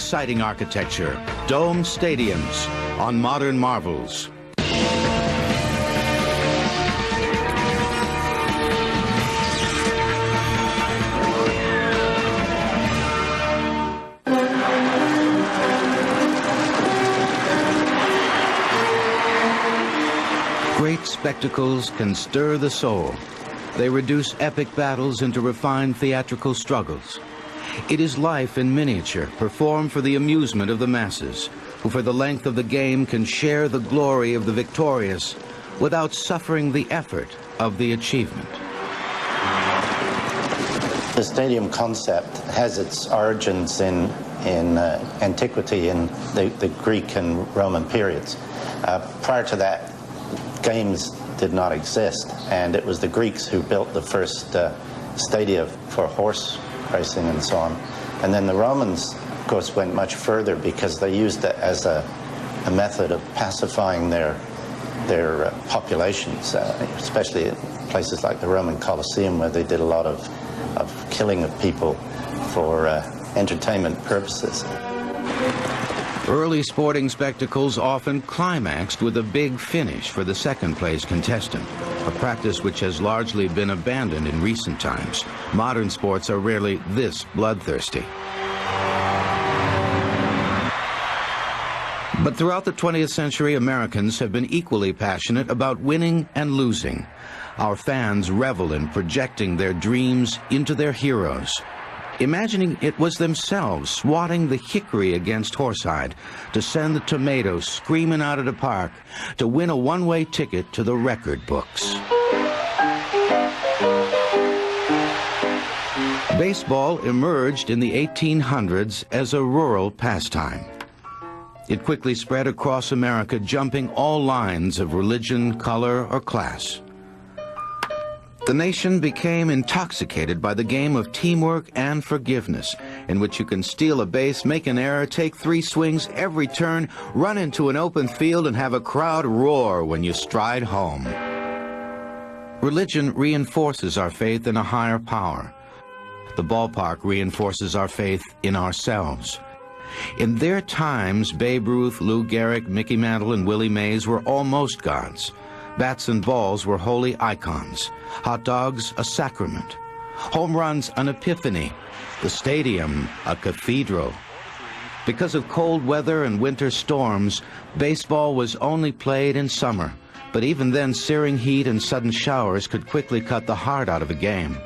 exciting architecture, dome stadiums on Modern Marvels. Great spectacles can stir the soul. They reduce epic battles into refined theatrical struggles. It is life in miniature, performed for the amusement of the masses, who for the length of the game can share the glory of the victorious without suffering the effort of the achievement. The stadium concept has its origins in antiquity, in the Greek and Roman periods. Prior to that, games did not exist, and it was the Greeks who built the first stadia for horse racing and so on. And then the Romans, of course, went much further because they used it as a method of pacifying their populations, especially in places like the Roman Colosseum, where they did a lot of killing of people for entertainment purposes. Early sporting spectacles often climaxed with a big finish for the second-place contestant, a practice which has largely been abandoned in recent times. Modern sports are rarely this bloodthirsty. But throughout the 20th century, Americans have been equally passionate about winning and losing. Our fans revel in projecting their dreams into their heroes, imagining it was themselves swatting the hickory against horsehide to send the tomatoes screaming out of the park to win a one-way ticket to the record books. Baseball emerged in the 1800s as a rural pastime. It quickly spread across America, jumping all lines of religion, color, or class. The nation became intoxicated by the game of teamwork and forgiveness, in which you can steal a base, make an error, take 3 swings every turn, run into an open field, and have a crowd roar when you stride home. Religion reinforces our faith in a higher power. The ballpark reinforces our faith in ourselves. In their times, Babe Ruth, Lou Gehrig, Mickey Mantle, and Willie Mays were almost gods. Bats and balls were holy icons. Hot dogs, a sacrament. Home runs, an epiphany. The stadium, a cathedral. Because of cold weather and winter storms, baseball was only played in summer. But even then, searing heat and sudden showers could quickly cut the heart out of a game.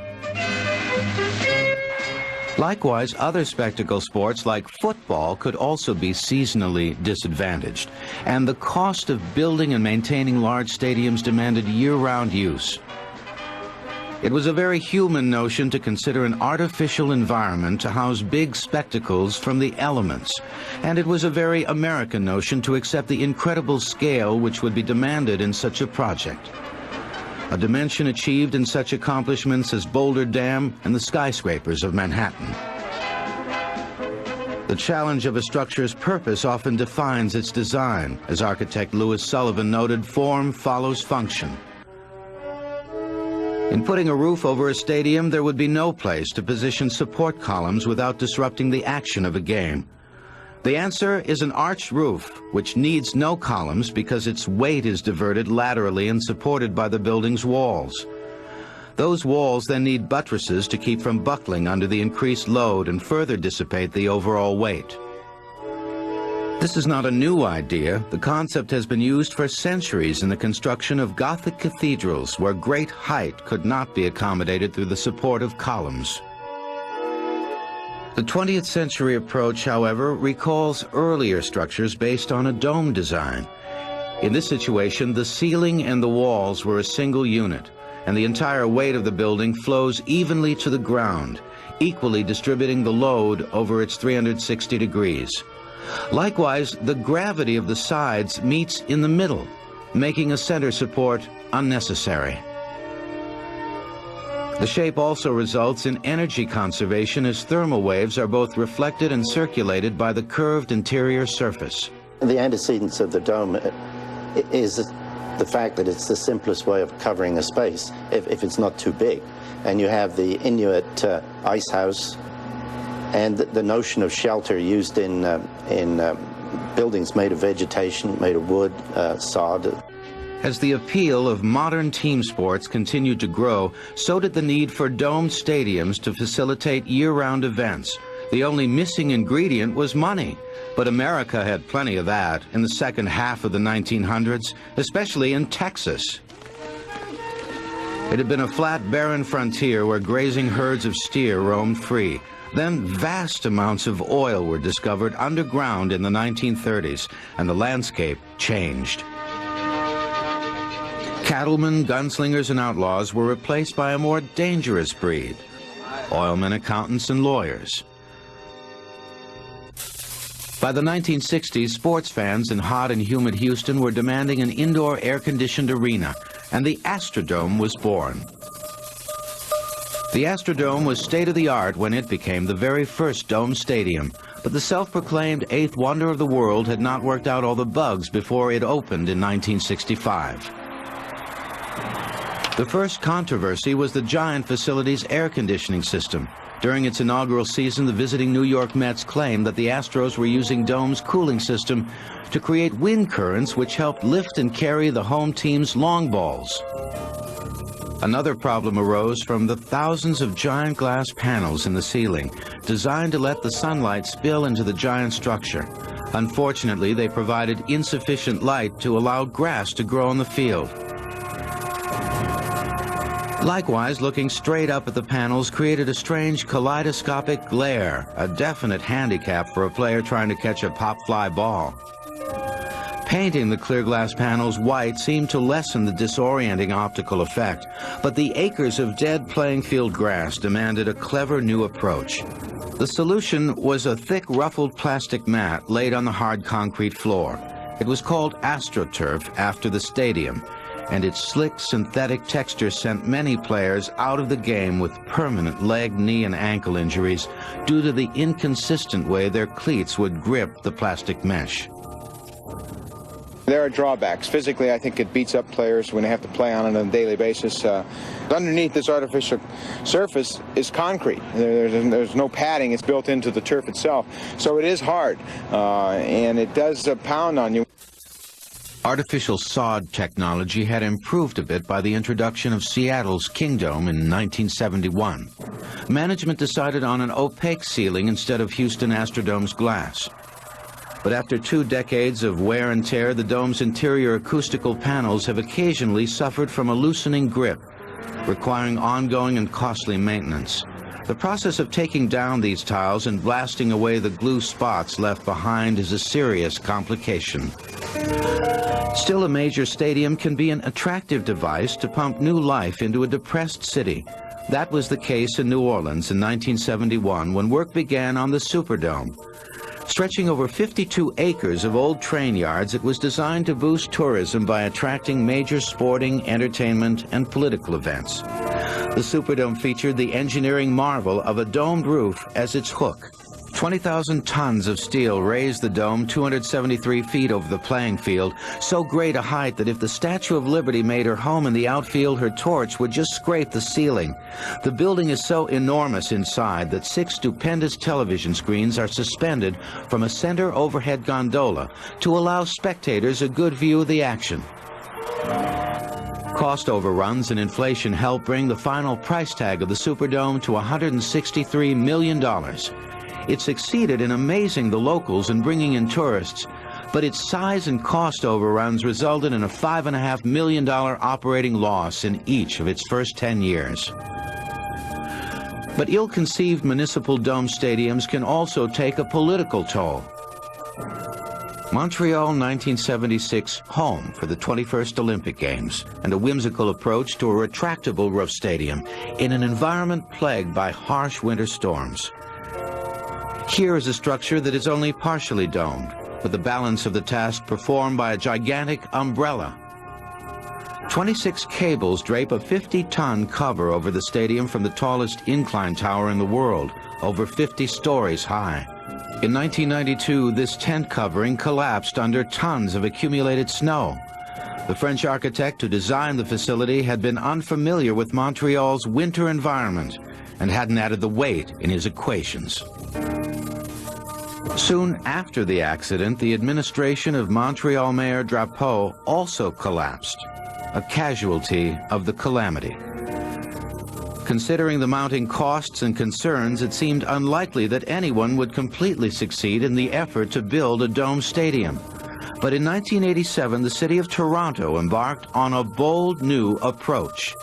Likewise, other spectacle sports like football could also be seasonally disadvantaged, and the cost of building and maintaining large stadiums demanded year-round use. It was a very human notion to consider an artificial environment to house big spectacles from the elements, and it was a very American notion to accept the incredible scale which would be demanded in such a project. A dimension achieved in such accomplishments as Boulder Dam and the skyscrapers of Manhattan. The challenge of a structure's purpose often defines its design. As architect Louis Sullivan noted, form follows function. In putting a roof over a stadium, there would be no place to position support columns without disrupting the action of a game. The answer is an arched roof, which needs no columns because its weight is diverted laterally and supported by the building's walls. Those walls then need buttresses to keep from buckling under the increased load and further dissipate the overall weight. This is not a new idea. The concept has been used for centuries in the construction of Gothic cathedrals where great height could not be accommodated through the support of columns. The 20th century approach, however, recalls earlier structures based on a dome design. In this situation, the ceiling and the walls were a single unit, and the entire weight of the building flows evenly to the ground, equally distributing the load over its 360 degrees. Likewise, the gravity of the sides meets in the middle, making a center support unnecessary. The shape also results in energy conservation as thermal waves are both reflected and circulated by the curved interior surface. The antecedents of the dome is the fact that it's the simplest way of covering a space if it's not too big. And you have the Inuit ice house and the notion of shelter used in buildings made of vegetation, made of wood, sod. As the appeal of modern team sports continued to grow, so did the need for domed stadiums to facilitate year-round events. The only missing ingredient was money. But America had plenty of that in the second half of the 1900s, especially in Texas. It had been a flat, barren frontier where grazing herds of steer roamed free. Then vast amounts of oil were discovered underground in the 1930s, and the landscape changed. Cattlemen, gunslingers, and outlaws were replaced by a more dangerous breed: oilmen, accountants, and lawyers. By the 1960s, sports fans in hot and humid Houston were demanding an indoor air-conditioned arena, and the Astrodome was born. The Astrodome was state-of-the-art when it became the very first dome stadium, but the self-proclaimed eighth wonder of the world had not worked out all the bugs before it opened in 1965. The first controversy was the giant facility's air conditioning system. During its inaugural season, the visiting New York Mets claimed that the Astros were using Dome's cooling system to create wind currents which helped lift and carry the home team's long balls. Another problem arose from the thousands of giant glass panels in the ceiling, designed to let the sunlight spill into the giant structure. Unfortunately, they provided insufficient light to allow grass to grow in the field. Likewise, looking straight up at the panels created a strange kaleidoscopic glare, a definite handicap for a player trying to catch a pop-fly ball. Painting the clear glass panels white seemed to lessen the disorienting optical effect, but the acres of dead playing field grass demanded a clever new approach. The solution was a thick ruffled plastic mat laid on the hard concrete floor. It was called AstroTurf after the stadium, and its slick synthetic texture sent many players out of the game with permanent leg, knee, and ankle injuries due to the inconsistent way their cleats would grip the plastic mesh. There are drawbacks. Physically, I think it beats up players when they have to play on it on a daily basis. Underneath this artificial surface is concrete. There's no padding. It's built into the turf itself. So it is hard, and it does pound on you. Artificial sod technology had improved a bit by the introduction of Seattle's Kingdome in 1971. Management decided on an opaque ceiling instead of Houston Astrodome's glass. But after 2 decades of wear and tear, the dome's interior acoustical panels have occasionally suffered from a loosening grip, requiring ongoing and costly maintenance. The process of taking down these tiles and blasting away the glue spots left behind is a serious complication. Still, a major stadium can be an attractive device to pump new life into a depressed city. That was the case in New Orleans in 1971 when work began on the Superdome. Stretching over 52 acres of old train yards, it was designed to boost tourism by attracting major sporting, entertainment, and political events. The Superdome featured the engineering marvel of a domed roof as its hook. 20,000 tons of steel raised the dome 273 feet over the playing field, so great a height that if the Statue of Liberty made her home in the outfield, her torch would just scrape the ceiling. The building is so enormous inside that 6 stupendous television screens are suspended from a center overhead gondola to allow spectators a good view of the action. Cost overruns and inflation helped bring the final price tag of the Superdome to $163 million. It succeeded in amazing the locals and bringing in tourists, but its size and cost overruns resulted in a $5.5 million operating loss in each of its first 10 years. But ill-conceived municipal dome stadiums can also take a political toll. Montreal 1976 home for the 21st Olympic Games, and a whimsical approach to a retractable roof stadium in an environment plagued by harsh winter storms. Here is a structure that is only partially domed, with the balance of the task performed by a gigantic umbrella. 26 cables drape a 50-ton cover over the stadium from the tallest incline tower in the world, over 50 stories high. In 1992, this tent covering collapsed under tons of accumulated snow. The French architect who designed the facility had been unfamiliar with Montreal's winter environment, and hadn't added the weight in his equations. Soon after the accident, the administration of Montreal Mayor Drapeau also collapsed, a casualty of the calamity. Considering the mounting costs and concerns, it seemed unlikely that anyone would completely succeed in the effort to build a dome stadium. But in 1987, the city of Toronto embarked on a bold new approach.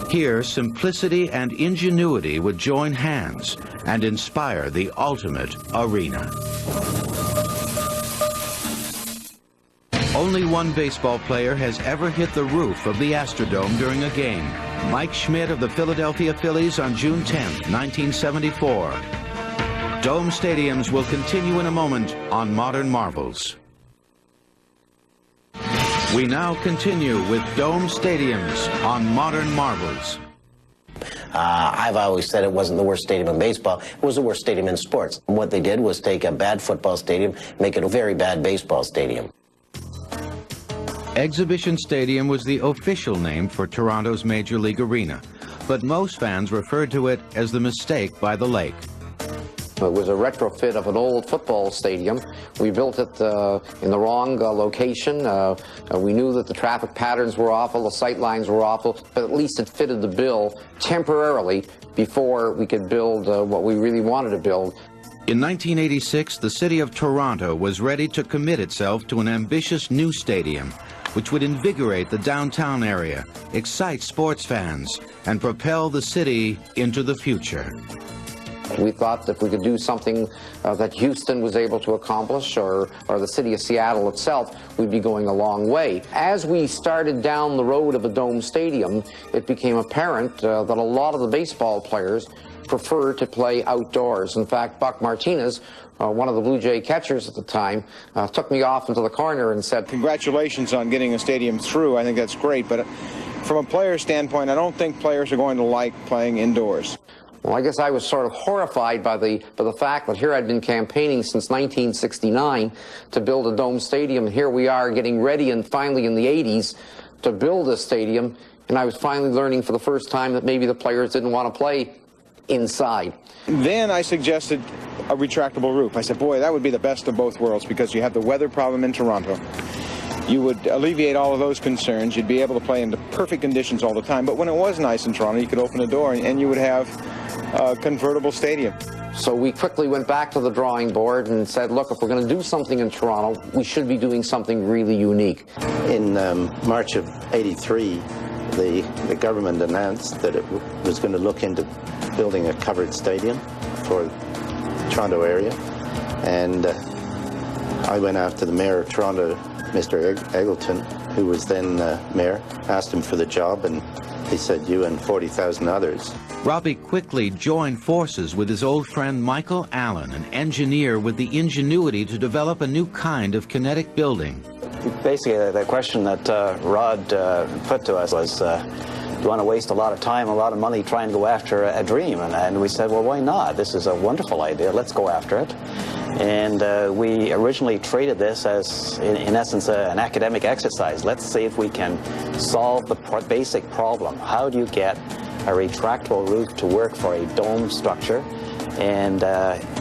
Here, simplicity and ingenuity would join hands and inspire the ultimate arena. Only one baseball player has ever hit the roof of the Astrodome during a game. Mike Schmidt of the Philadelphia Phillies on June 10, 1974. Dome stadiums will continue in a moment on Modern Marvels. We now continue with dome stadiums on Modern Marvels. I've always said it wasn't the worst stadium in baseball. It was the worst stadium in sports. And what they did was take a bad football stadium, make it a very bad baseball stadium. Exhibition Stadium was the official name for Toronto's Major League Arena, but most fans referred to it as the Mistake by the Lake. It was a retrofit of an old football stadium. We built it in the wrong location. We knew that the traffic patterns were awful, the sight lines were awful, but at least it fitted the bill temporarily before we could build what we really wanted to build. In 1986, the city of Toronto was ready to commit itself to an ambitious new stadium, which would invigorate the downtown area, excite sports fans, and propel the city into the future. We thought that if we could do something that Houston was able to accomplish, or the city of Seattle itself, we'd be going a long way. As we started down the road of a dome stadium, it became apparent that a lot of the baseball players prefer to play outdoors. In fact, Buck Martinez, one of the Blue Jay catchers at the time, took me off into the corner and said, Congratulations on getting a stadium through. I think that's great, but from a player standpoint, I don't think players are going to like playing indoors. Well, I guess I was sort of horrified by the fact that here I'd been campaigning since 1969 to build a dome stadium, and here we are getting ready, and finally in the 80s to build a stadium, and I was finally learning for the first time that maybe the players didn't want to play inside. Then I suggested a retractable roof. I said, boy, that would be the best of both worlds, because you have the weather problem in Toronto. You would alleviate all of those concerns. You'd be able to play in the perfect conditions all the time. But when it was nice in Toronto, you could open a door and you would have a convertible stadium. So we quickly went back to the drawing board and said, look, if we're going to do something in Toronto, we should be doing something really unique. In March of '83, the government announced that it was going to look into building a covered stadium for the Toronto area. And I went after the mayor of Toronto, Mr. Eggleton, who was then mayor, asked him for the job, and he said, you and 40,000 others. Robbie quickly joined forces with his old friend Michael Allen, an engineer with the ingenuity to develop a new kind of kinetic building. Basically, the question that Rod put to us was, do you want to waste a lot of time, a lot of money trying to go after a dream? And we said, well, why not? This is a wonderful idea. Let's go after it. And we originally treated this as, in essence, an academic exercise. Let's see if we can solve the basic problem. How do you get a retractable roof to work for a dome structure and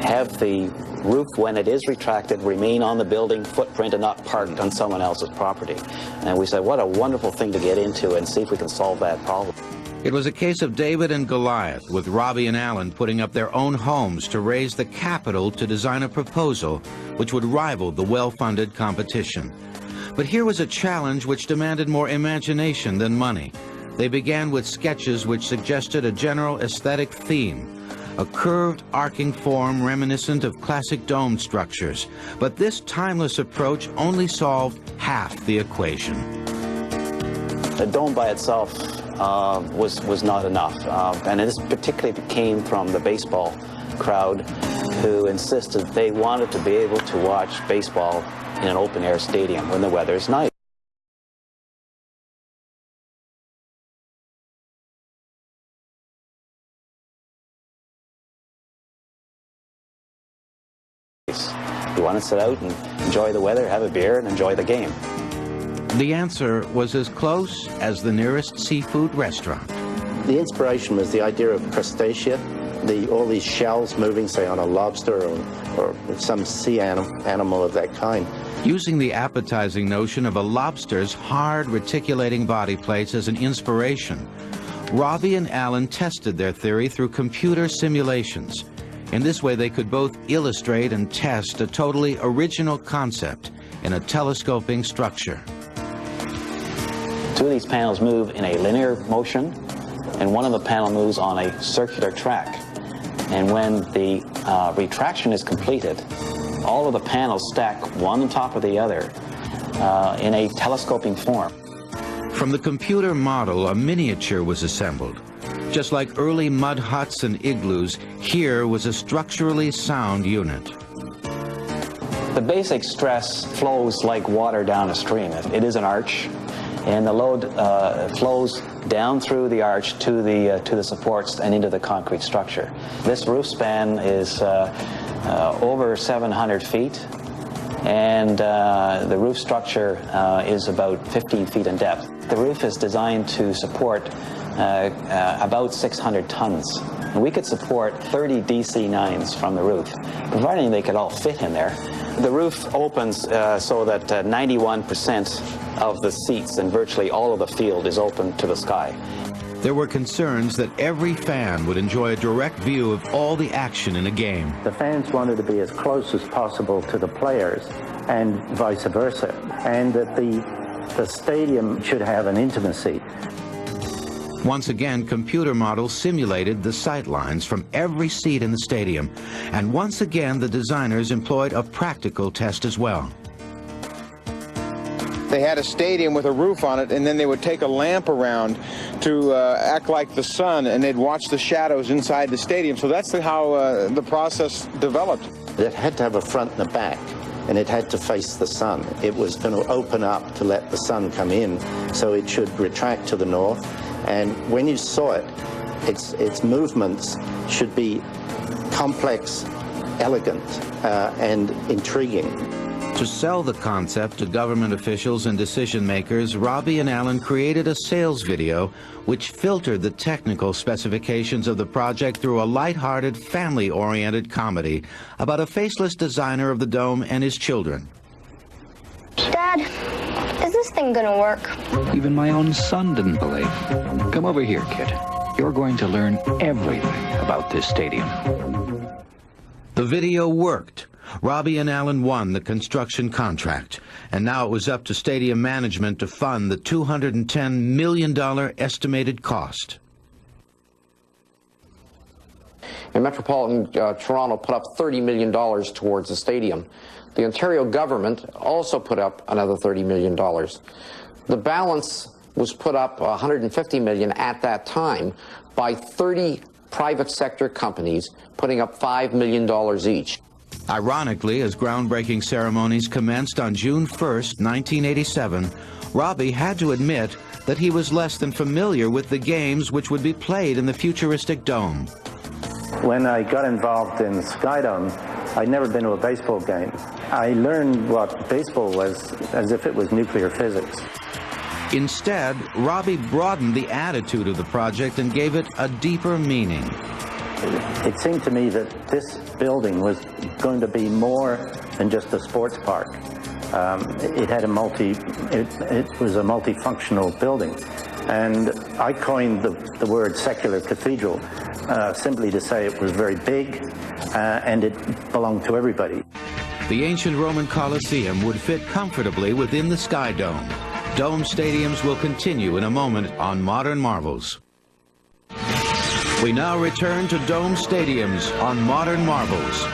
have the roof, when it is retracted, remain on the building footprint and not parked on someone else's property? And we said, what a wonderful thing to get into and see if we can solve that problem. It was a case of David and Goliath, with Robbie and Allen putting up their own homes to raise the capital to design a proposal which would rival the well-funded competition. But here was a challenge which demanded more imagination than money. They began with sketches which suggested a general aesthetic theme, a curved, arcing form reminiscent of classic dome structures. But this timeless approach only solved half the equation. The dome by itself was not enough, and this particularly came from the baseball crowd, who insisted they wanted to be able to watch baseball in an open-air stadium when the weather is nice. You want to sit out and enjoy the weather, have a beer, and enjoy the game. The answer was as close as the nearest seafood restaurant. The inspiration was the idea of crustacea, all these shells moving, say, on a lobster or some sea animal of that kind. Using the appetizing notion of a lobster's hard reticulating body plates as an inspiration, Robbie and Allen tested their theory through computer simulations. In this way, they could both illustrate and test a totally original concept in a telescoping structure. Two of these panels move in a linear motion, and one of the panel moves on a circular track. And when the retraction is completed, all of the panels stack one on top of the other in a telescoping form. From the computer model, a miniature was assembled. Just like early mud huts and igloos, here was a structurally sound unit. The basic stress flows like water down a stream. It is an arch, and the load flows down through the arch to the supports and into the concrete structure. This roof span is over 700 feet, and the roof structure is about 15 feet in depth. The roof is designed to support about 600 tons. And we could support 30 DC-9s from the roof, providing they could all fit in there. The roof opens so that 91% of the seats and virtually all of the field is open to the sky. There were concerns that every fan would enjoy a direct view of all the action in a game. The fans wanted to be as close as possible to the players and vice versa, and that the stadium should have an intimacy. Once again, computer models simulated the sight lines from every seat in the stadium, and once again the designers employed a practical test as well. They had a stadium with a roof on it, and then they would take a lamp around to act like the sun, and they'd watch the shadows inside the stadium. So that's how the process developed. It had to have a front and a back, and it had to face the sun. It was going to open up to let the sun come in, so it should retract to the north. And when you saw it, its movements should be complex, elegant, and intriguing. To sell the concept to government officials and decision makers, Robbie and Allen created a sales video which filtered the technical specifications of the project through a light-hearted, family-oriented comedy about a faceless designer of the dome and his children. Dad, is this thing gonna work? Even my own son didn't believe. Come over here, kid. You're going to learn everything about this stadium. The video worked. Robbie and Allen won the construction contract, and now it was up to stadium management to fund the $210 million estimated cost. And Metropolitan Toronto put up $30 million towards the stadium. The Ontario government also put up another $30 million. The balance was put up $150 million at that time by 30 private sector companies putting up $5 million each. Ironically, as groundbreaking ceremonies commenced on June 1st, 1987, Robbie had to admit that he was less than familiar with the games which would be played in the futuristic dome. When I got involved in Skydome, I'd never been to a baseball game. I learned what baseball was as if it was nuclear physics. Instead, Robbie broadened the attitude of the project and gave it a deeper meaning. It seemed to me that this building was going to be more than just a sports park. It had it was a multifunctional building. And I coined the word secular cathedral simply to say it was very big and it belonged to everybody. The ancient Roman Colosseum would fit comfortably within the Sky Dome. Dome stadiums will continue in a moment on Modern Marvels. We now return to dome stadiums on Modern Marvels.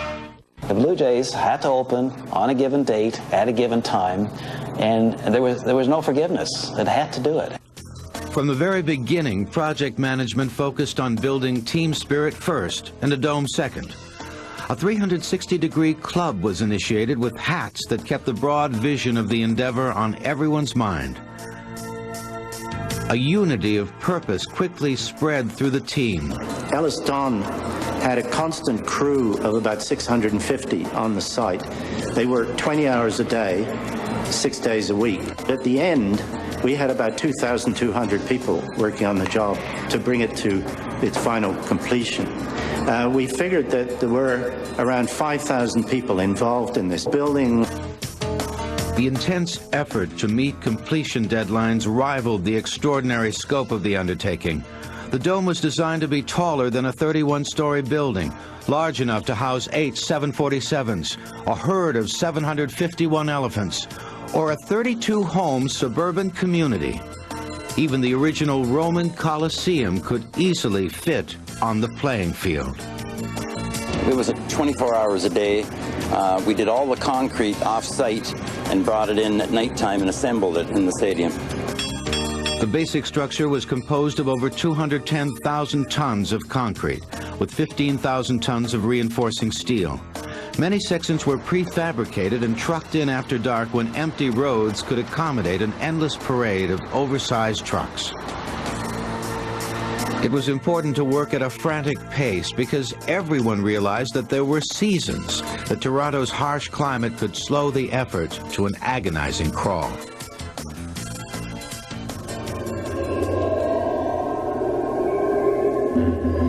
The Blue Jays had to open on a given date at a given time, and there was no forgiveness. It had to do it. From the very beginning, project management focused on building team spirit first and a dome second. A 360-degree club was initiated with hats that kept the broad vision of the endeavor on everyone's mind. A unity of purpose quickly spread through the team. Ellis Don had a constant crew of about 650 on the site. They worked 20 hours a day, 6 days a week. At the end, We had about 2,200 people working on the job to bring it to its final completion. We figured that there were around 5,000 people involved in this building. The intense effort to meet completion deadlines rivaled the extraordinary scope of the undertaking. The dome was designed to be taller than a 31-story building, large enough to house 8 747s, a herd of 751 elephants, or a 32-home suburban community. Even the original Roman Colosseum could easily fit on the playing field. It was 24 hours a day. We did all the concrete off-site and brought it in at nighttime and assembled it in the stadium. The basic structure was composed of over 210,000 tons of concrete, with 15,000 tons of reinforcing steel. Many sections were prefabricated and trucked in after dark when empty roads could accommodate an endless parade of oversized trucks. It was important to work at a frantic pace because everyone realized that there were seasons, that Toronto's harsh climate could slow the effort to an agonizing crawl.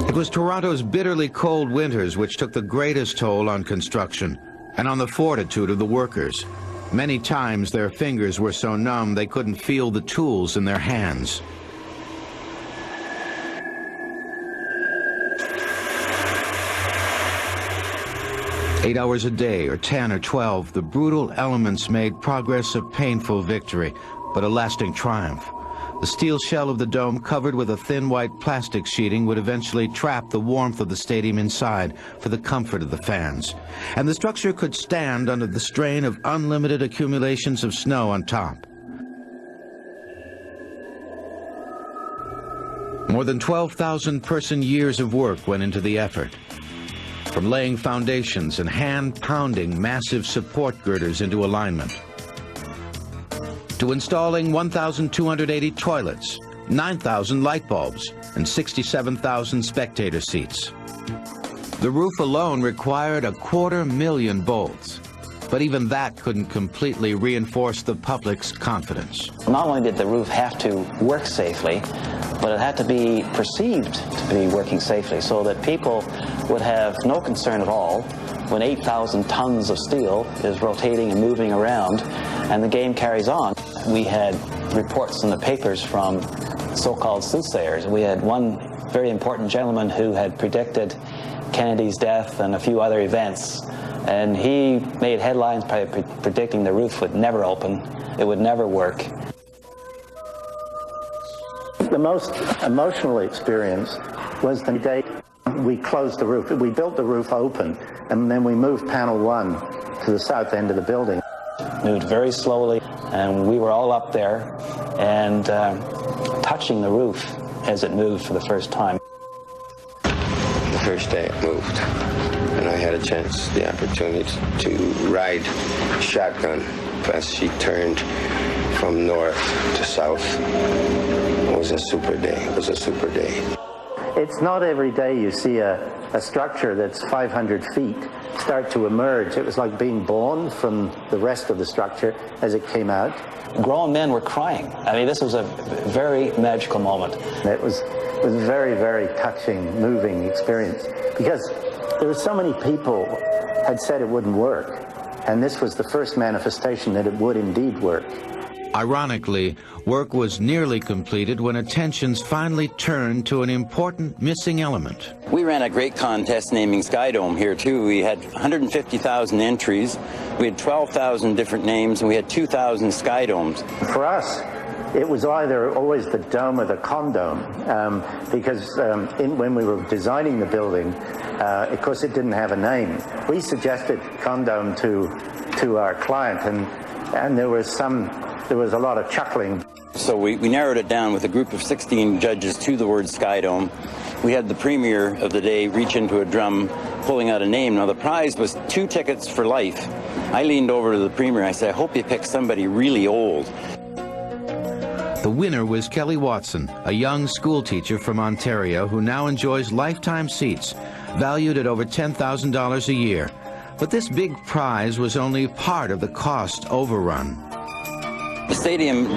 It was Toronto's bitterly cold winters which took the greatest toll on construction and on the fortitude of the workers. Many times their fingers were so numb they couldn't feel the tools in their hands. Eight hours a day, or 10 or 12, the brutal elements made progress a painful victory, but a lasting triumph. The steel shell of the dome, covered with a thin white plastic sheeting, would eventually trap the warmth of the stadium inside for the comfort of the fans. And the structure could stand under the strain of unlimited accumulations of snow on top. More than 12,000 person-years of work went into the effort. From laying foundations and hand-pounding massive support girders into alignment, to installing 1,280 toilets, 9,000 light bulbs, and 67,000 spectator seats. The roof alone required 250,000 bolts, but even that couldn't completely reinforce the public's confidence. Not only did the roof have to work safely, but it had to be perceived to be working safely so that people would have no concern at all when 8,000 tons of steel is rotating and moving around and the game carries on. We had reports in the papers from so-called soothsayers. We had one very important gentleman who had predicted Kennedy's death and a few other events, and he made headlines by predicting the roof would never open, it would never work. The most emotional experience was the day we closed the roof. We built the roof open, and then we moved panel 1 to the south end of the building. Moved very slowly, and we were all up there and touching the roof as it moved for the first time. The first day it moved, and I had a chance, the opportunity to ride shotgun as she turned from north to south. It was a super day. It was a super day. It's not every day you see a structure that's 500 feet start to emerge. It was like being born from the rest of the structure as it came out. Grown men were crying. I mean, this was a very magical moment. It was a very, very touching, moving experience because there were so many people had said it wouldn't work, and this was the first manifestation that it would indeed work. Ironically, work was nearly completed when attentions finally turned to an important missing element. We ran a great contest naming Skydome here too. We had 150,000 entries. We had 12,000 different names, and we had 2,000 Skydomes. For us, it was either always the dome or the condome, because when we were designing the building, of course it didn't have a name. We suggested condome to our client, and there was a lot of chuckling. So we narrowed it down with a group of 16 judges to the word Skydome. We had the premier of the day reach into a drum, pulling out a name. Now the prize was 2 tickets for life. I leaned over to the premier. I said, I hope you pick somebody really old. The winner was Kelly Watson, a young school teacher from Ontario who now enjoys lifetime seats, valued at over $10,000 a year. But this big prize was only part of the cost overrun. The stadium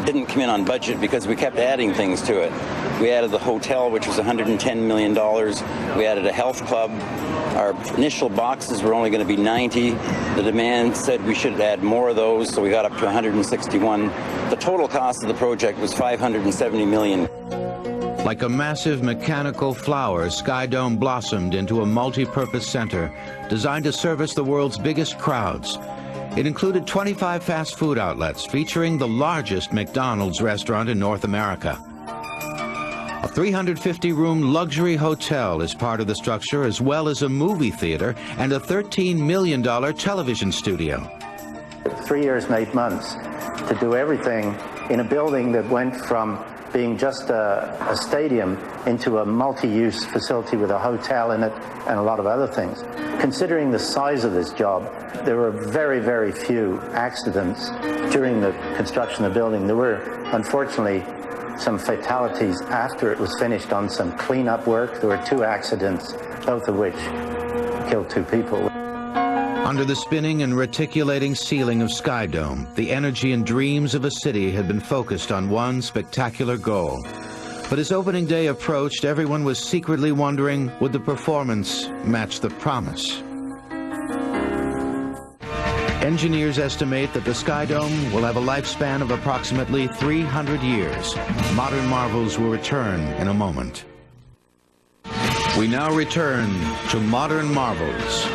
didn't come in on budget because we kept adding things to it. We added the hotel, which was $110 million. We added a health club. Our initial boxes were only going to be 90. The demand said we should add more of those, so we got up to 161. The total cost of the project was $570 million. Like a massive mechanical flower, Sky Dome blossomed into a multi-purpose center designed to service the world's biggest crowds. It included 25 fast food outlets featuring the largest McDonald's restaurant in North America. A 350-room luxury hotel is part of the structure, as well as a movie theater and a $13 million television studio. 3 years and 8 months to do everything in a building that went from being just a stadium into a multi-use facility with a hotel in it and a lot of other things. Considering the size of this job, there were very, very few accidents during the construction of the building. There were, unfortunately, some fatalities after it was finished on some cleanup work. There were 2 accidents, both of which killed 2 people. Under the spinning and reticulating ceiling of Sky Dome, the energy and dreams of a city had been focused on one spectacular goal. But as opening day approached, everyone was secretly wondering, would the performance match the promise? Engineers estimate that the Sky Dome will have a lifespan of approximately 300 years. Modern Marvels will return in a moment. We now return to Modern Marvels.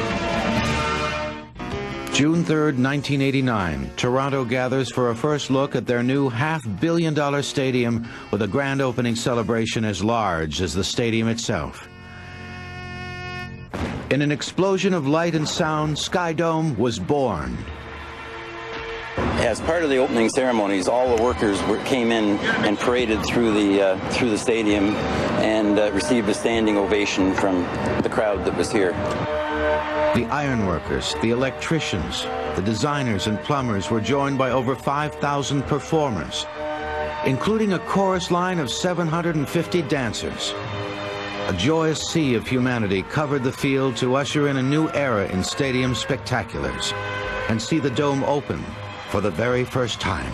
June 3rd, 1989, Toronto gathers for a first look at their new $500 million stadium with a grand opening celebration as large as the stadium itself. In an explosion of light and sound, Sky Dome was born. As part of the opening ceremonies, all the workers came in and paraded through the stadium and received a standing ovation from the crowd that was here. The ironworkers, the electricians, the designers and plumbers were joined by over 5,000 performers, including a chorus line of 750 dancers. A joyous sea of humanity covered the field to usher in a new era in stadium spectaculars and see the dome open for the very first time.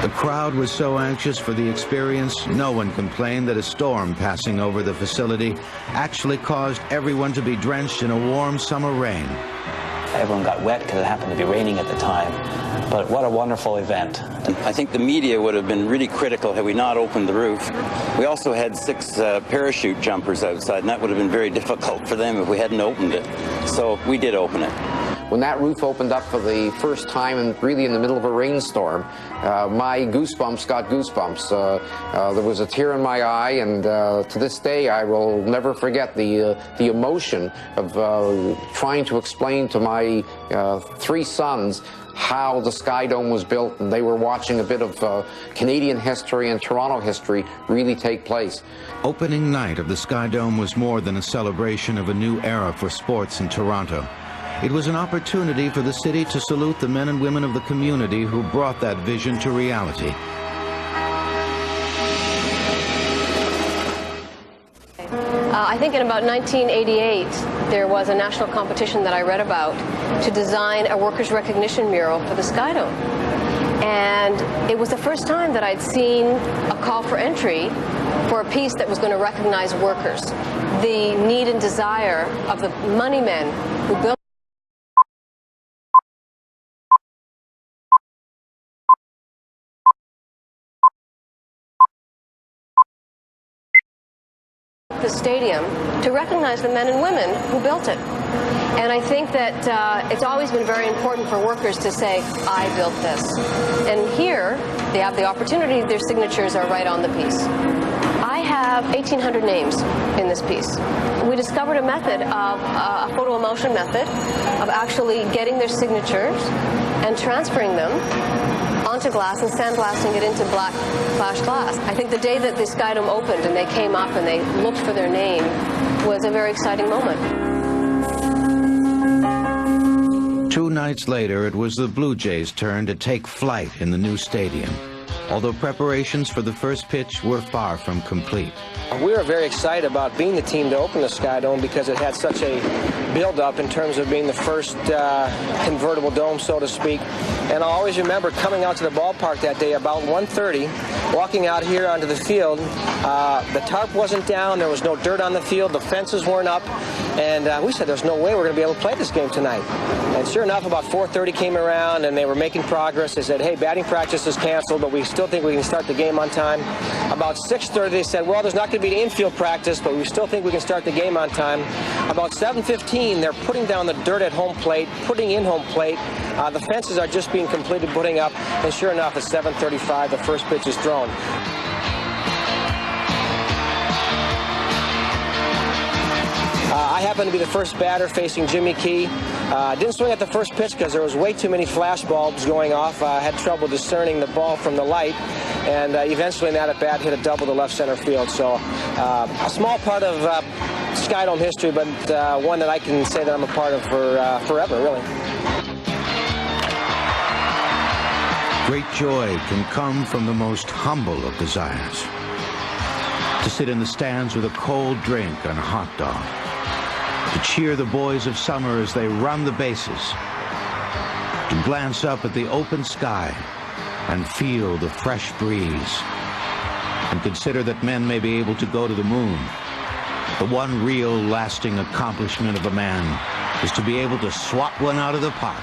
The crowd was so anxious for the experience, no one complained that a storm passing over the facility actually caused everyone to be drenched in a warm summer rain. Everyone got wet because it happened to be raining at the time. But what a wonderful event. I think the media would have been really critical had we not opened the roof. We also had 6 parachute jumpers outside, and that would have been very difficult for them if we hadn't opened it. So we did open it. When that roof opened up for the first time, and really in the middle of a rainstorm, my goosebumps got goosebumps. There was a tear in my eye, and to this day I will never forget the emotion of trying to explain to my 3 sons how the Sky Dome was built, and they were watching a bit of Canadian history and Toronto history really take place. Opening night of the Sky Dome was more than a celebration of a new era for sports in Toronto. It was an opportunity for the city to salute the men and women of the community who brought that vision to reality. I think in about 1988, there was a national competition that I read about to design a workers' recognition mural for the Sky Dome. And it was the first time that I'd seen a call for entry for a piece that was going to recognize workers, the need and desire of the money men who built the stadium, to recognize the men and women who built it. And I think that it's always been very important for workers to say, I built this. And here, they have the opportunity, their signatures are right on the piece. I have 1,800 names in this piece. We discovered a method, a photo emulsion method, of actually getting their signatures and transferring them onto onto glass and sandblasting it into black flash glass. I think the day that the Skydome opened and they came up and they looked for their name was a very exciting moment. 2 nights later, it was the Blue Jays' turn to take flight in the new stadium, although preparations for the first pitch were far from complete. We were very excited about being the team to open the Skydome because it had such a build-up in terms of being the first convertible dome, so to speak. And I'll always remember coming out to the ballpark that day about 1:30, walking out here onto the field. The tarp wasn't down, there was no dirt on the field, the fences weren't up, and we said there's no way we're going to be able to play this game tonight. And sure enough, about 4:30 came around and they were making progress. They said, hey, batting practice is canceled, but we still think we can start the game on time. About 6:30 they said, well, there's not going to be an infield practice, but we still think we can start the game on time. About 7:15, they're putting down the dirt at home plate, putting in home plate. The fences are just being completed putting up, and sure enough, at 7:35, the first pitch is thrown. I happened to be the first batter facing Jimmy Key. Didn't swing at the first pitch because there was way too many flash bulbs going off. I had trouble discerning the ball from the light, and eventually in that at-bat hit a double to left center field. So a small part of Skydome history, but one that I can say that I'm a part of for forever, really. Great joy can come from the most humble of desires. To sit in the stands with a cold drink and a hot dog. To cheer the boys of summer as they run the bases. To glance up at the open sky and feel the fresh breeze. And consider that men may be able to go to the moon. The one real lasting accomplishment of a man is to be able to swat one out of the park.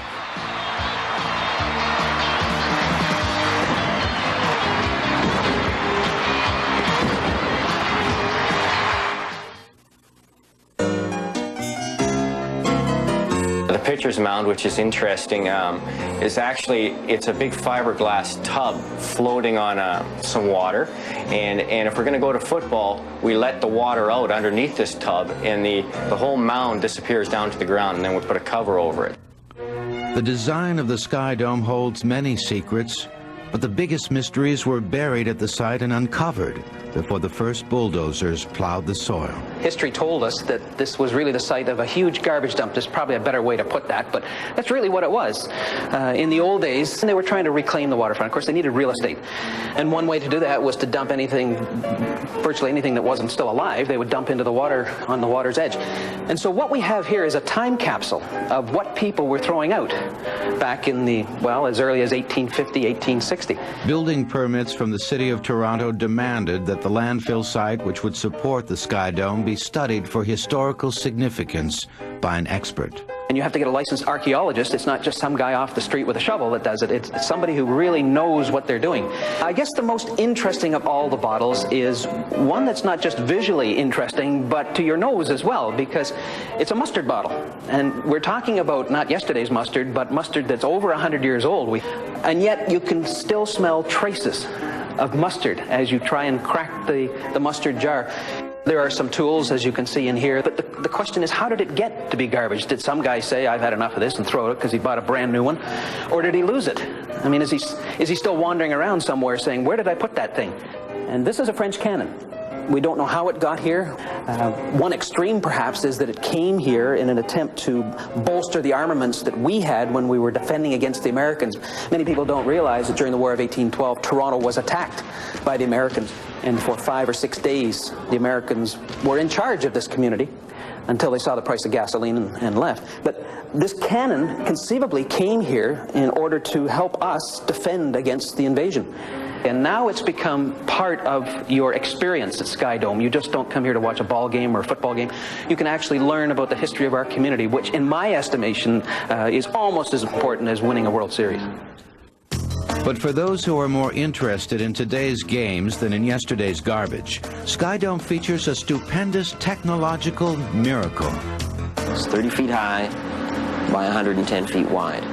Pitcher's mound, which is interesting, is actually, it's a big fiberglass tub floating on some water, and if we're going to go to football, we let the water out underneath this tub, and the whole mound disappears down to the ground, and then we put a cover over it. The design of the Skydome holds many secrets, but the biggest mysteries were buried at the site and uncovered before the first bulldozers plowed the soil. History told us that this was really the site of a huge garbage dump. There's probably a better way to put that, but that's really what it was. In the old days, they were trying to reclaim the waterfront. Of course, they needed real estate. And one way to do that was to dump anything, virtually anything that wasn't still alive, they would dump into the water on the water's edge. And so what we have here is a time capsule of what people were throwing out back in the, well, as early as 1850, 1860. Building permits from the city of Toronto demanded that the landfill site, which would support the Skydome, be studied for historical significance by an expert. And you have to get a licensed archaeologist. It's not just some guy off the street with a shovel that does it. It's somebody who really knows what they're doing. I guess the most interesting of all the bottles is one that's not just visually interesting, but to your nose as well, because it's a mustard bottle. And we're talking about not yesterday's mustard, but mustard that's over 100 years old. And yet you can still smell traces of mustard as you try and crack the mustard jar. There are some tools, as you can see in here, but the question is, how did it get to be garbage? Did some guy say, I've had enough of this, and throw it because he bought a brand new one? Or did he lose it? I mean, is he still wandering around somewhere saying, where did I put that thing? And this is a French cannon. We don't know how it got here. One extreme, perhaps, is that it came here in an attempt to bolster the armaments that we had when we were defending against the Americans. Many people don't realize that during the War of 1812, Toronto was attacked by the Americans. And for 5 or 6 days, the Americans were in charge of this community until they saw the price of gasoline and left. But this cannon conceivably came here in order to help us defend against the invasion. And now it's become part of your experience at Skydome. You just don't come here to watch a ball game or a football game. You can actually learn about the history of our community, which in my estimation is almost as important as winning a World Series. But for those who are more interested in today's games than in yesterday's garbage, Skydome features a stupendous technological miracle. It's 30 feet high by 110 feet wide.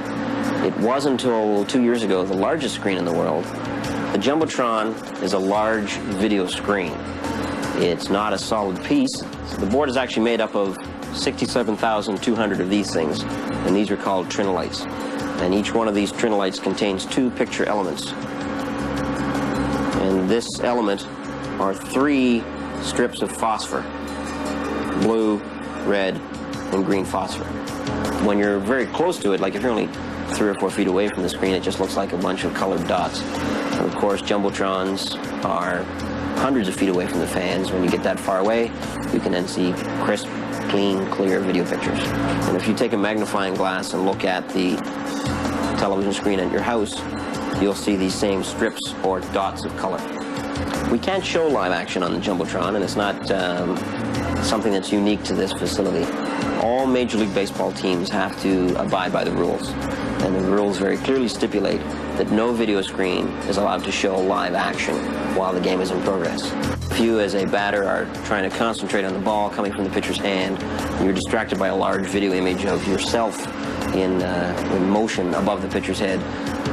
It was until 2 years ago the largest screen in the world. The Jumbotron is a large video screen. It's not a solid piece. The board is actually made up of 67,200 of these things, and these are called trinolites. And each one of these trinolites contains 2 picture elements. And this element are 3 strips of phosphor: blue, red, and green phosphor. When you're very close to it, like if you're only 3 or 4 feet away from the screen, it just looks like a bunch of colored dots. And of course, jumbotrons are hundreds of feet away from the fans. When you get that far away, you can then see crisp, clean, clear video pictures. And if you take a magnifying glass and look at the television screen at your house, you'll see these same strips or dots of color. We can't show live action on the Jumbotron, and it's not something that's unique to this facility. All Major League Baseball teams have to abide by the rules, and the rules very clearly stipulate that no video screen is allowed to show live action while the game is in progress. If you as a batter are trying to concentrate on the ball coming from the pitcher's hand, and you're distracted by a large video image of yourself in motion above the pitcher's head,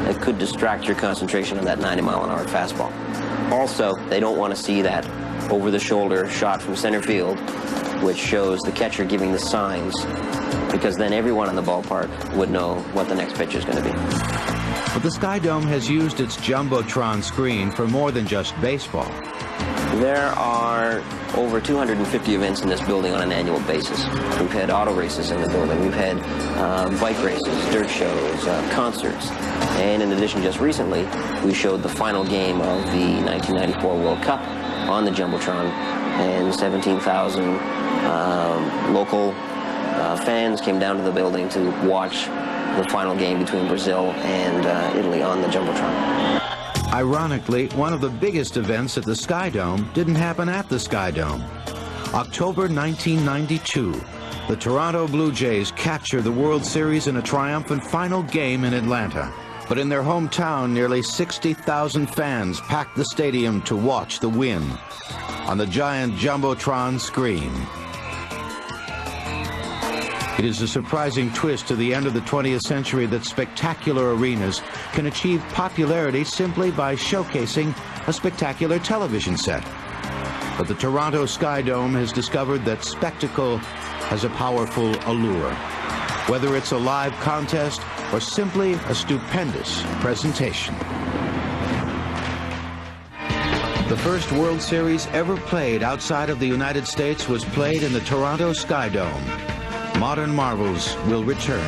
it could distract your concentration on that 90-mile-an-hour fastball. Also, they don't want to see that over-the-shoulder shot from center field, which shows the catcher giving the signs, because then everyone in the ballpark would know what the next pitch is going to be. But the Sky Dome has used its Jumbotron screen for more than just baseball. There are over 250 events in this building on an annual basis. We've had auto races in the building. We've had bike races, dirt shows, concerts. And in addition, just recently, we showed the final game of the 1994 World Cup on the Jumbotron, and 17,000 local fans came down to the building to watch the final game between Brazil and Italy on the Jumbotron. Ironically, one of the biggest events at the Sky Dome didn't happen at the Sky Dome. October 1992, the Toronto Blue Jays captured the World Series in a triumphant final game in Atlanta. But in their hometown, nearly 60,000 fans packed the stadium to watch the win on the giant Jumbotron screen. It is a surprising twist to the end of the 20th century that spectacular arenas can achieve popularity simply by showcasing a spectacular television set. But the Toronto Sky Dome has discovered that spectacle has a powerful allure, whether it's a live contest or simply a stupendous presentation. The first World Series ever played outside of the United States was played in the Toronto Sky Dome. Modern Marvels will return.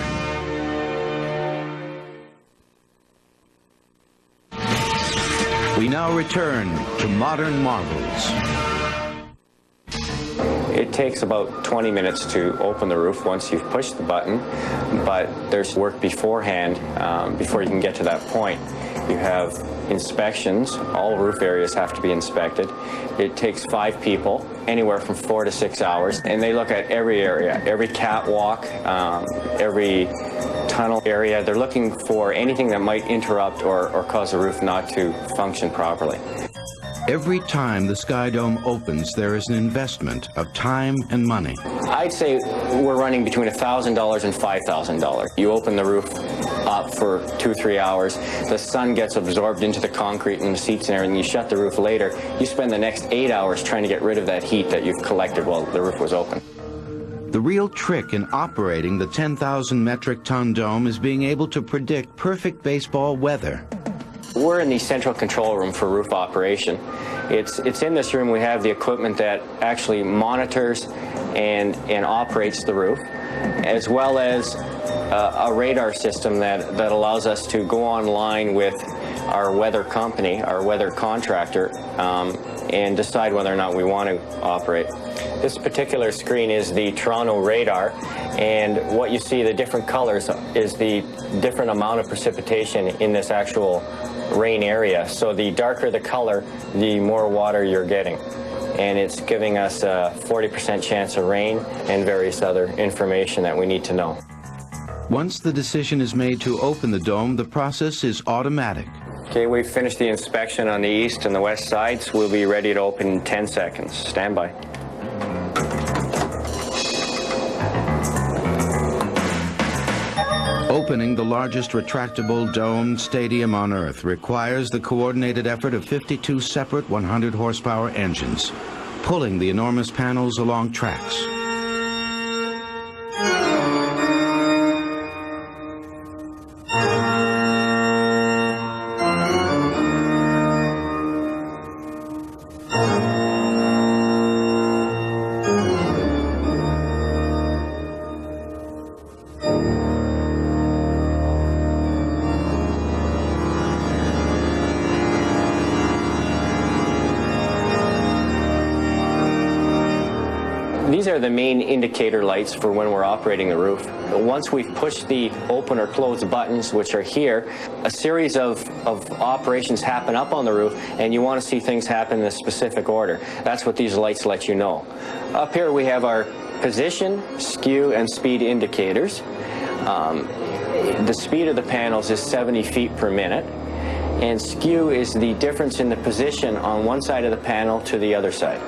We now return to Modern Marvels. It takes about 20 minutes to open the roof once you've pushed the button, but there's work beforehand before you can get to that point. You have inspections. All roof areas have to be inspected. It takes 5 people, anywhere from 4 to 6 hours, and they look at every area, every catwalk, every tunnel area. They're looking for anything that might interrupt or cause the roof not to function properly. Every time the Sky Dome opens, there is an investment of time and money. I'd say we're running between $1,000 and $5,000. You open the roof up for 2-3 hours, the sun gets absorbed into the concrete and the seats and everything, you shut the roof later, you spend the next 8 hours trying to get rid of that heat that you've collected while the roof was open. The real trick in operating the 10,000 metric ton dome is being able to predict perfect baseball weather. We're in the central control room for roof operation. It's in this room we have the equipment that actually monitors and operates the roof, as well as a radar system that allows us to go online with our weather company, our weather contractor, and decide whether or not we want to operate. This particular screen is the Toronto radar, and what you see, the different colors, is the different amount of precipitation in this actual rain area. So the darker the color, the more water you're getting. And it's giving us a 40% chance of rain and various other information that we need to know. Once the decision is made to open the dome, the process is automatic. Okay, we've finished the inspection on the east and the west sides. We'll be ready to open in 10 seconds. Stand by. Opening the largest retractable domed stadium on Earth requires the coordinated effort of 52 separate 100-horsepower engines, pulling the enormous panels along tracks. of the main indicator lights for when we're operating the roof. Once we've pushed the open or close buttons, which are here, a series of operations happen up on the roof, and you want to see things happen in a specific order. That's what these lights let you know. Up here we have our position, skew, and speed indicators. The speed of the panels is 70 feet per minute, and skew is the difference in the position on one side of the panel to the other side.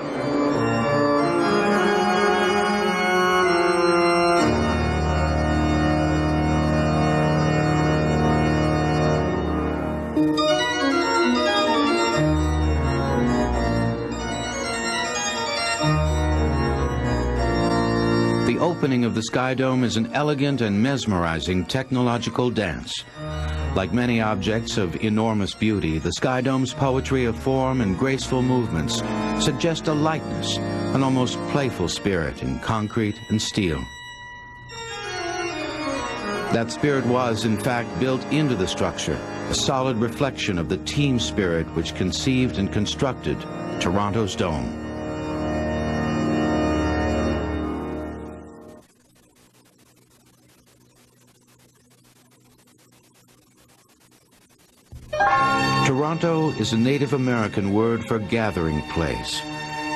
The opening of the Sky Dome is an elegant and mesmerizing technological dance. Like many objects of enormous beauty, the Sky Dome's poetry of form and graceful movements suggest a lightness, an almost playful spirit in concrete and steel. That spirit was, in fact, built into the structure, a solid reflection of the team spirit which conceived and constructed Toronto's dome. Toronto is a Native American word for gathering place.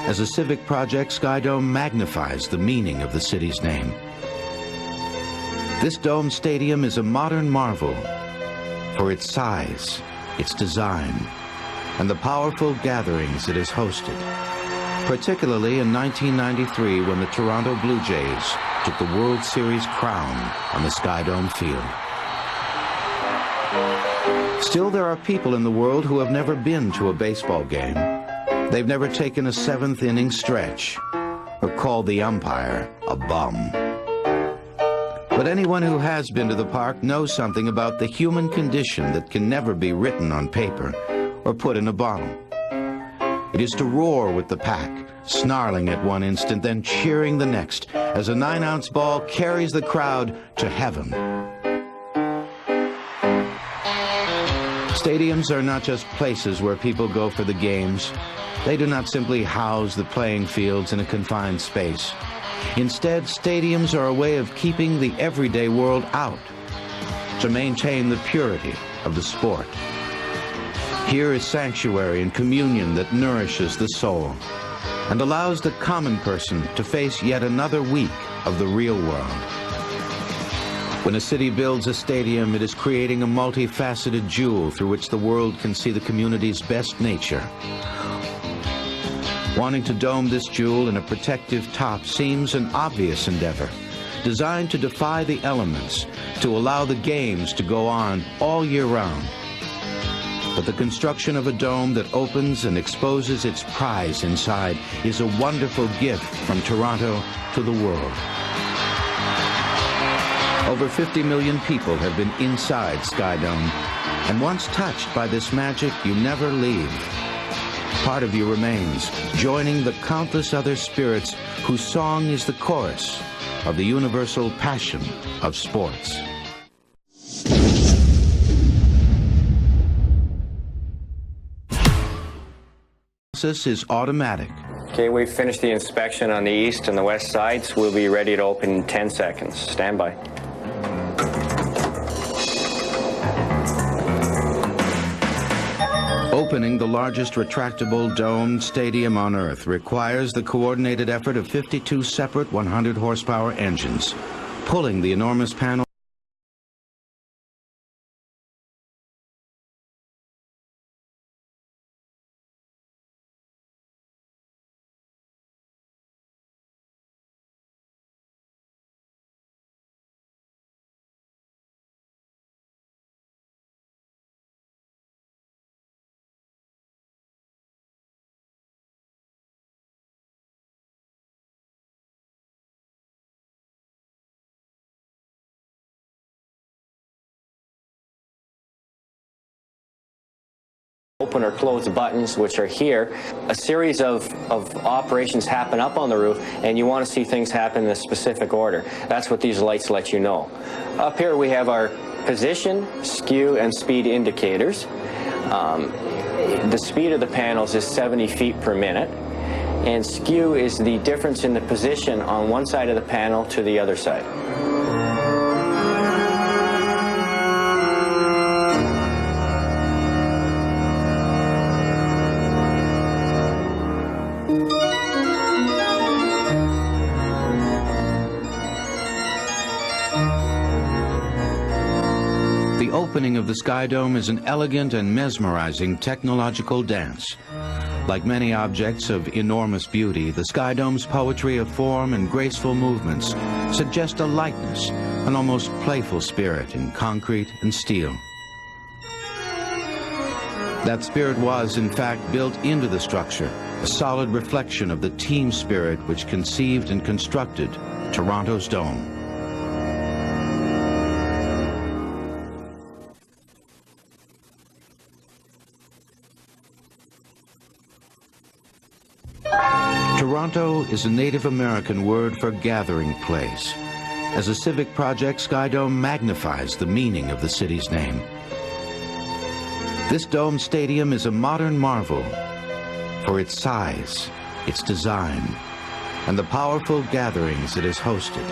As a civic project, Sky Dome magnifies the meaning of the city's name. This dome stadium is a modern marvel for its size, its design, and the powerful gatherings it has hosted, particularly in 1993 when the Toronto Blue Jays took the World Series crown on the Sky Dome field. Still, there are people in the world who have never been to a baseball game. They've never taken a seventh-inning stretch or called the umpire a bum. But anyone who has been to the park knows something about the human condition that can never be written on paper or put in a bottle. It is to roar with the pack, snarling at one instant, then cheering the next, as a 9-ounce ball carries the crowd to heaven. Stadiums are not just places where people go for the games. They do not simply house the playing fields in a confined space. Instead, stadiums are a way of keeping the everyday world out, to maintain the purity of the sport. Here is sanctuary and communion that nourishes the soul and allows the common person to face yet another week of the real world. When a city builds a stadium, it is creating a multifaceted jewel through which the world can see the community's best nature. Wanting to dome this jewel in a protective top seems an obvious endeavor, designed to defy the elements, to allow the games to go on all year round. But the construction of a dome that opens and exposes its prize inside is a wonderful gift from Toronto to the world. Over 50 million people have been inside Sky Dome, and once touched by this magic, you never leave. Part of you remains, joining the countless other spirits whose song is the chorus of the universal passion of sports. This is automatic. Okay, we've finished the inspection on the east and the west sides. We'll be ready to open in 10 seconds. Stand by. Opening the largest retractable domed stadium on Earth requires the coordinated effort of 52 separate 100-horsepower engines, pulling the enormous panel open or close buttons, which are here. A series of operations happen up on the roof, and you want to see things happen in a specific order. That's what these lights let you know. Up here we have our position, skew, and speed indicators. The speed of the panels is 70 feet per minute, and skew is the difference in the position on one side of the panel to the other side. The opening of the Sky Dome is an elegant and mesmerizing technological dance. Like many objects of enormous beauty, the Sky Dome's poetry of form and graceful movements suggest a lightness, an almost playful spirit in concrete and steel. That spirit was, in fact, built into the structure, a solid reflection of the team spirit which conceived and constructed Toronto's dome. Toronto is a Native American word for gathering place. As a civic project, Sky Dome magnifies the meaning of the city's name. This dome stadium is a modern marvel for its size, its design, and the powerful gatherings it has hosted,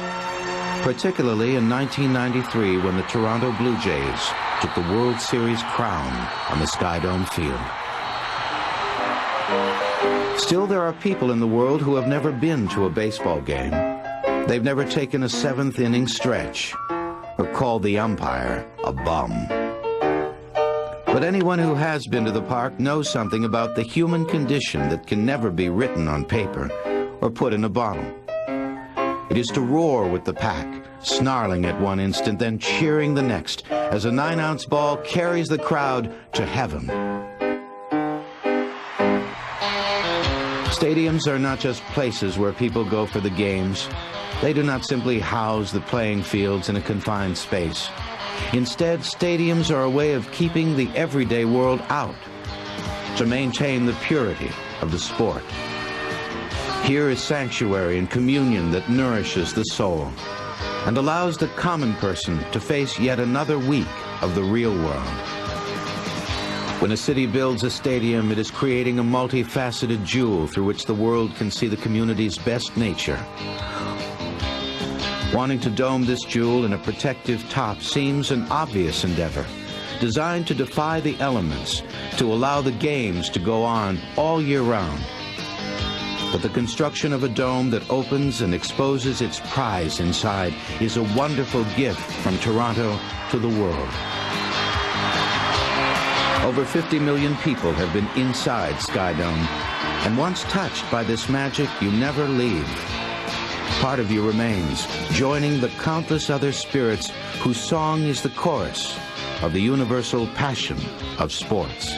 particularly in 1993 when the Toronto Blue Jays took the World Series crown on the Sky Dome field. Still, there are people in the world who have never been to a baseball game. They've never taken a seventh-inning stretch or called the umpire a bum. But anyone who has been to the park knows something about the human condition that can never be written on paper or put in a bottle. It is to roar with the pack, snarling at one instant, then cheering the next, as a 9-ounce ball carries the crowd to heaven. Stadiums are not just places where people go for the games. They do not simply house the playing fields in a confined space. Instead, stadiums are a way of keeping the everyday world out, to maintain the purity of the sport. Here is sanctuary and communion that nourishes the soul and allows the common person to face yet another week of the real world. When a city builds a stadium, it is creating a multifaceted jewel through which the world can see the community's best nature. Wanting to dome this jewel in a protective top seems an obvious endeavor, designed to defy the elements, to allow the games to go on all year round. But the construction of a dome that opens and exposes its prize inside is a wonderful gift from Toronto to the world. Over 50 million people have been inside Sky Dome, and once touched by this magic, you never leave. Part of you remains, joining the countless other spirits whose song is the chorus of the universal passion of sports.